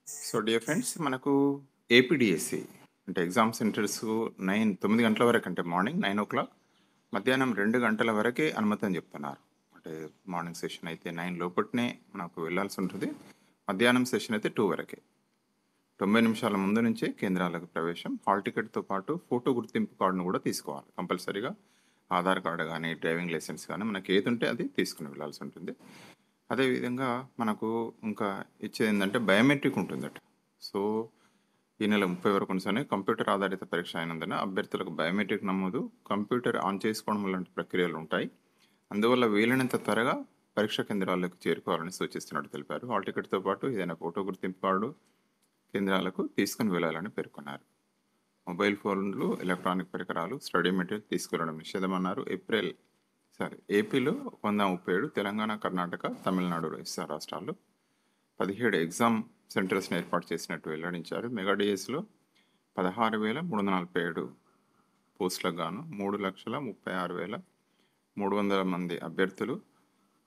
So dear friends మనకు APDSC అంటే exam centres 9 గంటల వరకు అంటే మార్నింగ్ 9 o'clock మధ్యాహ్నం 2 గంటల వరకే అనుమతి అని చెప్తున్నారు. అంటే మార్నింగ్ సెషన్ అయితే 9 లోపట్నే మనకు వెళ్ళాల్సి ఉంటుంది. మధ్యాహ్నం సెషన్ అయితే 2 వరకే. 90 నిమిషాల ముందు నుంచే కేంద్రాలకు ప్రవేశం. హాల్ టికెట్తో పాటు ఫోటో గుర్తింపు కార్డును కూడా తీసుకోవాలి కంపల్సరీగా. ఆధార్ కార్డు కానీ డ్రైవింగ్ లైసెన్స్ కానీ మనకి ఏది ఉంటే అది తీసుకుని వెళ్ళాల్సి ఉంటుంది. అదేవిధంగా మనకు ఇంకా ఇచ్చేది ఏంటంటే బయోమెట్రిక్ ఉంటుందట. సో ఈ నెల 30 వరకు కొనసాగే కంప్యూటర్ ఆధారిత పరీక్ష అయినందున అభ్యర్థులకు బయోమెట్రిక్ నమోదు, కంప్యూటర్ ఆన్ చేసుకోవడం లాంటి ప్రక్రియలు ఉంటాయి. అందువల్ల వీలైనంత త్వరగా పరీక్ష కేంద్రాలకు చేరుకోవాలని సూచిస్తున్నట్టు తెలిపారు. హాల్ టికెట్తో పాటు ఏదైనా ఫోటో గుర్తింపు కార్డు కేంద్రాలకు తీసుకుని వెళ్ళాలని పేర్కొన్నారు. మొబైల్ ఫోన్లు, ఎలక్ట్రానిక్ పరికరాలు, స్టడీ మెటీరియల్ తీసుకువెళ్ళడం నిషేధమన్నారు. ఏపీలో 137, తెలంగాణ, కర్ణాటక, తమిళనాడు రాష్ట్రాల్లో 17 ఎగ్జామ్ సెంటర్స్ని ఏర్పాటు చేసినట్టు వెల్లడించారు. మెగా డిఎస్లో 16,347 పోస్టులకు గాను 3,36,300 మంది అభ్యర్థులు,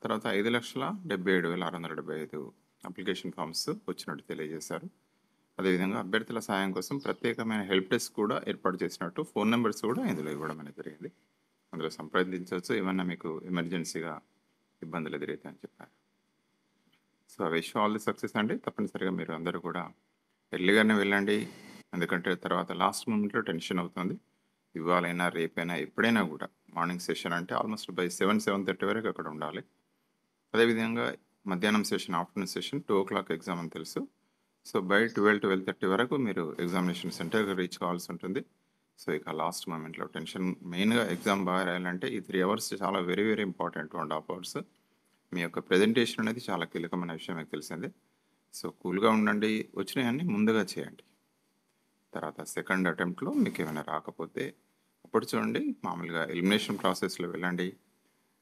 తర్వాత 5,77,675 అప్లికేషన్ ఫామ్స్ వచ్చినట్టు తెలియజేశారు. అదేవిధంగా అభ్యర్థుల సాయం కోసం ప్రత్యేకమైన హెల్ప్ డెస్క్ కూడా ఏర్పాటు చేసినట్టు ఫోన్ నెంబర్స్ కూడా ఇందులో ఇవ్వడం అనేది జరిగింది. అందులో సంప్రదించవచ్చు ఏమన్నా మీకు ఎమర్జెన్సీగా ఇబ్బందులు ఎదురైతాయని చెప్పారు. So I wish all the success అండి. తప్పనిసరిగా మీరు అందరూ కూడా ఎర్లీగానే వెళ్ళండి. ఎందుకంటే తర్వాత లాస్ట్ మూమెంట్లో టెన్షన్ అవుతుంది. ఇవాళైనా రేపైనా ఎప్పుడైనా కూడా మార్నింగ్ సెషన్ అంటే ఆల్మోస్ట్ బై 7-7:30 వరకు అక్కడ ఉండాలి. అదేవిధంగా మధ్యాహ్నం session, afternoon session 2 o'clock exam అని తెలుసు. సో బై 12-12:30 వరకు మీరు ఎగ్జామినేషన్ సెంటర్కి రీచ్ కావాల్సి ఉంటుంది. సో ఇక లాస్ట్ మూమెంట్లో టెన్షన్, మెయిన్గా ఎగ్జామ్ బాగా రాయాలంటే ఈ 3 hours చాలా వెరీ వెరీ ఇంపార్టెంట్. 2.5 hours మీ యొక్క ప్రజెంటేషన్ అనేది చాలా కీలకమైన విషయం మీకు తెలిసిందే. సో కూల్గా ఉండండి, వచ్చినాయన్నీ ముందుగా చేయండి. తర్వాత సెకండ్ అటెంప్ట్లో మీకు ఏమైనా రాకపోతే అప్పుడు చూడండి, మామూలుగా ఎలిమినేషన్ ప్రాసెస్లో వెళ్ళండి.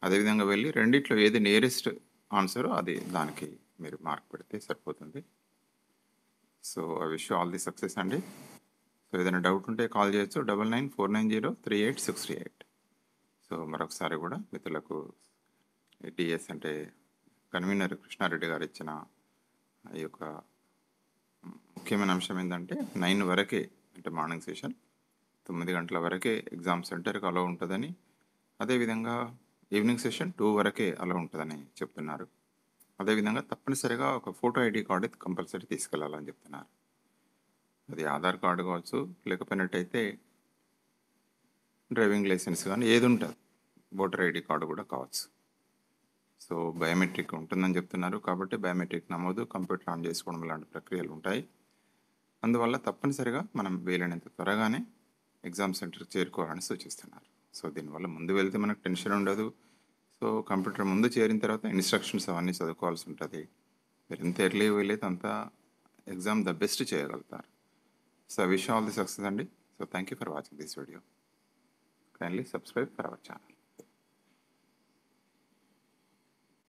అదేవిధంగా వెళ్ళి రెండిట్లో ఏది నియరెస్ట్ ఆన్సరో అది దానికి మీరు మార్క్ పెడితే సరిపోతుంది. So I wish all the success అండి. సో ఏదైనా డౌట్ ఉంటే కాల్ చేయొచ్చు 9949038638. సో మరొకసారి కూడా మిత్రులకు టీఎస్ అంటే కన్వీనర్ కృష్ణారెడ్డి గారు ఇచ్చిన ఈ యొక్క ముఖ్యమైన అంశం ఏంటంటే 9 వరకే అంటే మార్నింగ్ సెషన్ 9 గంటల వరకే ఎగ్జామ్ సెంటర్కి అలో ఉంటుందని, అదేవిధంగా ఈవినింగ్ సెషన్ 2 వరకే అలో ఉంటుందని చెప్తున్నారు. అదేవిధంగా తప్పనిసరిగా ఒక ఫోటో ఐడి కార్డు కంపల్సరీ తీసుకెళ్లాలని చెప్తున్నారు. అది ఆధార్ కార్డు కావచ్చు, లేకపోయినట్టయితే డ్రైవింగ్ లైసెన్స్ కానీ ఏది ఉంటుంది, ఓటర్ ఐడి కార్డు కూడా కావచ్చు. సో బయోమెట్రిక్ ఉంటుందని చెప్తున్నారు. కాబట్టి బయోమెట్రిక్ నమోదు, కంప్యూటర్ ఆన్ చేసుకోవడం లాంటి ప్రక్రియలు ఉంటాయి. అందువల్ల తప్పనిసరిగా మనం వీలైనంత త్వరగానే ఎగ్జామ్ సెంటర్ చేరుకోవాలని సూచిస్తున్నారు. సో దీనివల్ల ముందు వెళ్తే మనకు టెన్షన్ ఉండదు. సో కంప్యూటర్ ముందు చేరిన తర్వాత ఇన్స్ట్రక్షన్స్ అవన్నీ చదువుకోవాల్సి ఉంటుంది. మీరు ఎంత ఎర్లీ వెళ్ళేది అంత ఎగ్జామ్ ద బెస్ట్ చేయగలుగుతారు. So wish all the success అండి. So thank you for watching this video. Kindly subscribe for our channel.